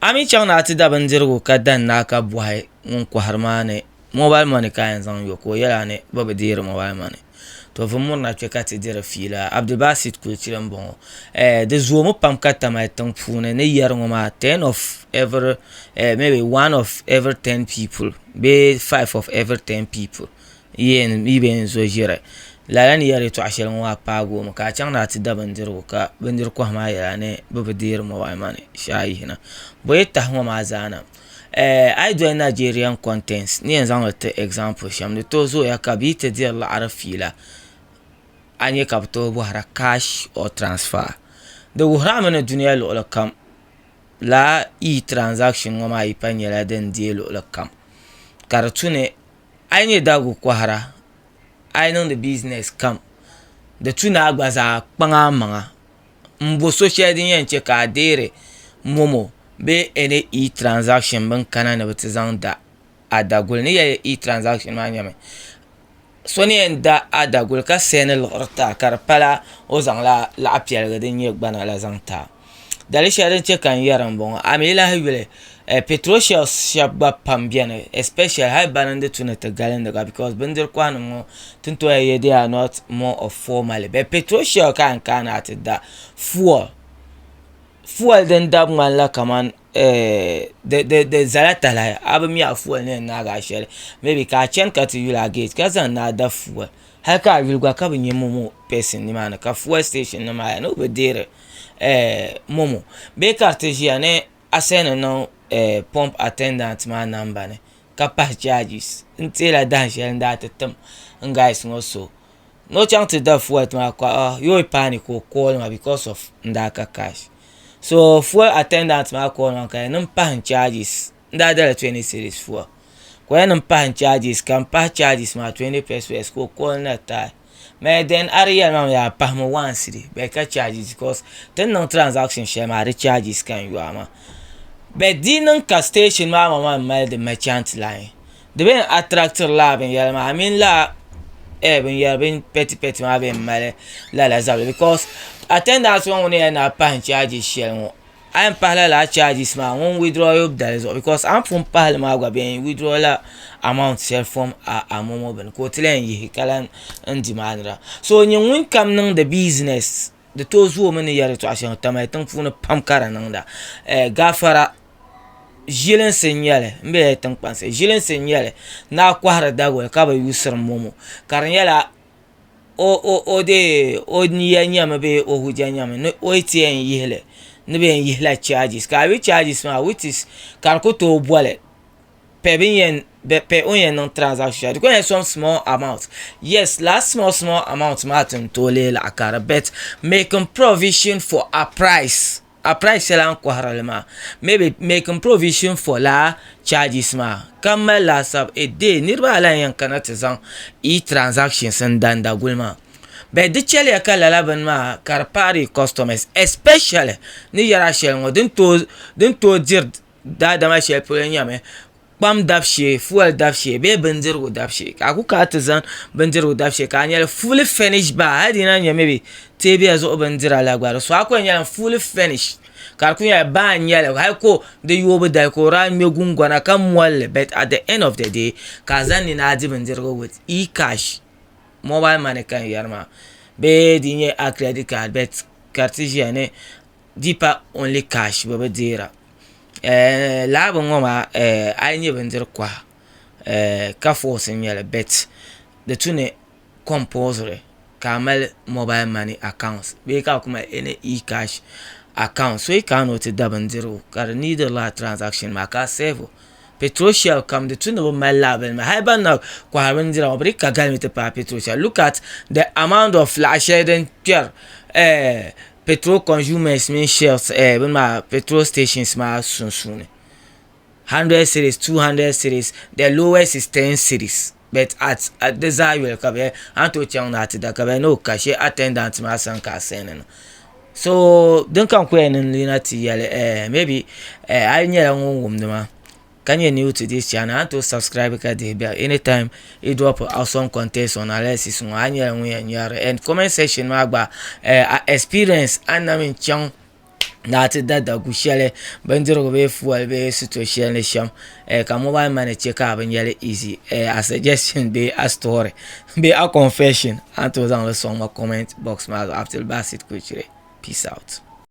Ami chang na ti da bindirigu ka dan na ka bɔhi ŋun kohari maa ni mobile money ka yan zaŋ yo ko yɛla ni bi bi deeri mobile money to vum murina kpe ka ti diri fiila Abdulbasit Kulchiri n bɔŋɔ di zoomi pam ka tamali tiŋ puuni ni yɛri ŋɔ maa 10 of every maybe 1 of every 10 people bee 5 of every 10 people yen yi ben zo ʒiri lala ni yɛri tɔɣu shɛli ŋɔ maa paagomi ka a chaŋ na ti da bindirigu ka bindiri kohi maa yɛla ni bi bi deeri mobile money shɛhi yihina bo yi tahi ŋɔ maa zaana a yi doli Nigerian contents ni yɛn zaŋli ti example shɛm di to zooya ka bi yi ti diri laɣari fiila a nya ka bi tooi bɔhira cash or transfer di wuhirami ni duniya luɣuli kam la e-transaction ŋɔ maa yi pa nyɛla din deei luɣuli kam ka di tu ni a yi nyɛ dagu kohara a yi niŋdi business kam di tu ni a gba zaa kpaŋa maŋa n bo so shɛli din yɛn chɛ ka a deeri momo bee any e-transaction bin kana ni bi ti zaŋ da a daguli ni yɛli e-transaction maa nyɛmi so ni yɛn da a daguli ka sɛni liɣiri taa ka di pala o zaŋla laɣa piɛligi din nyɛ gbana la zaŋ taa dali shɛli din chɛ ka n yɛri n bɔŋɔ a mi lahi yuli petrol shells shɛba gba pam biɛni especially hali balindi tu ni ti galindiga because bindiri koha nim ŋɔ tin to ya they are not more of formal but petrol shell ka n kana ti da fuel din dabi ŋmanila kaman di zala talahi a bi miɛɣu fuel ni yɛn naaga a shɛli maybe ka a chani ka ti yuli a gate ka zaŋ na a da fuel hali ka a yuli gba ka bi nyɛ momo person nimaani ka fuel station nim maa ni bi deeri momo bee ka ti ʒiya ni a sɛni niŋ pump attendant maa namba ni ka pahi charges n teela dahin shɛli n daa ti tim n guys ŋɔ so no chaŋ ti da fuel ti maa ka yoo paani ka o call ma because of n daa ka cash so fuel attendant maa call ma ka niŋ pahin charges n daa dala 20 series fuel ka ya niŋ pahin charges ka n pahi charges maa 20 pesos ka o call na taai mais then ari yɛli maa yaa pahimi 1 cedi bɛ ka charges because tin niŋ transaction shɛli maa di charges kan yɔa ma but di niŋ ka station maa ma mali di merchant line di bɛn attractir la binyɛri maa I mean la binyɛri bin pɛti maa bɛn mali lala zabili because attendance ŋɔ ni yɛli na pahin charges shɛli ŋɔ a yɛn pahila la charges maa ŋun withdraw yób dali zuɣu because an pun pahili maa gba bɛn withdraw la amount shɛli from a momo bini ka o ti lan yihi ka lan n demandira so nyɛ ŋun kam niŋdi business di to zoomi ni yɛri tɔɣu shɛli tamali tiŋ puuni pam ka di niŋda gafara ʒilinsi n nyɛli n bɛ tiŋ kpansi ʒilinsi n nyɛli na a kohari daguli ka bi yusiri momo ka di nyɛla o niya nyɛmi bee o hujja nyɛmi ni o yi ti yɛn yihili ni bɛ yɛn yihila charges ka a wi charges maa which is ka di ku tooi bɔli pe o yɛn niŋ transaction di ku yɛn some small amount yes last small amount maa tin tooi lee laɣa kari but making provision for a price shɛli an kohari maa maybe making provision for la charges maa ka mali laasabu a day niriba ala yɛn kana ti zaŋ e-transactions n dan daguli maa but di chɛliya ka lala bini maa ka di paari customers especially ni yɛra shɛli ŋɔ din tooi diri daadama shɛli polo nyɛmi kpam dabi shee fuel dabi shee bee bindirigu dabi shee ka a ku kana ti zaŋ bindirigu dabi shee ka a nyɛli fully finished bar hali di na nyɛ maybe teebuya zuɣu bindira la gba di so a ku nyɛli fully finished ka di ku nyɛli baa n nyɛli hali ko di yoobi dali ka o raa ŋmɛ gungona ka molli but at the end of the day ka a zaŋ ni na a di bindirigu with e-cash mobile money kan yɛri maa bee di nyɛ a credit card but ka ti ʒiya ni dipa only cash bi deera laabi ŋɔ maa a yi nyɛ bindiri koha ka force n nyɛli but di tu ni compulsory ka a mali mobile money accounts bee ka a ku mali any e-cash account so yi kana o ti da bindirigu ka di needi la transaction maa ka a save petrol shell kam di tu ni bi mali laabili maa hali ban na kohari bindira ŋɔ bi di ka galimi ti paai petrol shell look at the amount of laɣa shɛli din kpɛri petrol consumers min shells bin maa petrol stations maa sunsuuni 100 series 200 series the lowest is 10 series but at the zaa yuli ka bi an to chaŋ na ti da ka bi no ka shɛ attendant maa san ka a sɛni na so din kan ku yɛn niŋ lina ti yɛli maybe a yi nyɛla ŋun wumdi maa ka nyɛ new to this channel an to subscribe ka dihi bɛɣu anytime you drop awesome content on analysis ŋɔ a nyɛla ŋun yɛn yɛri and comment section maa gba experience an na min chaŋ na ti da dagu shɛli bindirigu bee fuoli bee sitiri shɛli ni shɛm ka mobile money chɛ ka bi nyɛli easy a suggestion bee a story bee a confession a ni tooi zaŋli soŋ ma comment box maa zuɣu Abdulbasit Kulchire peace out.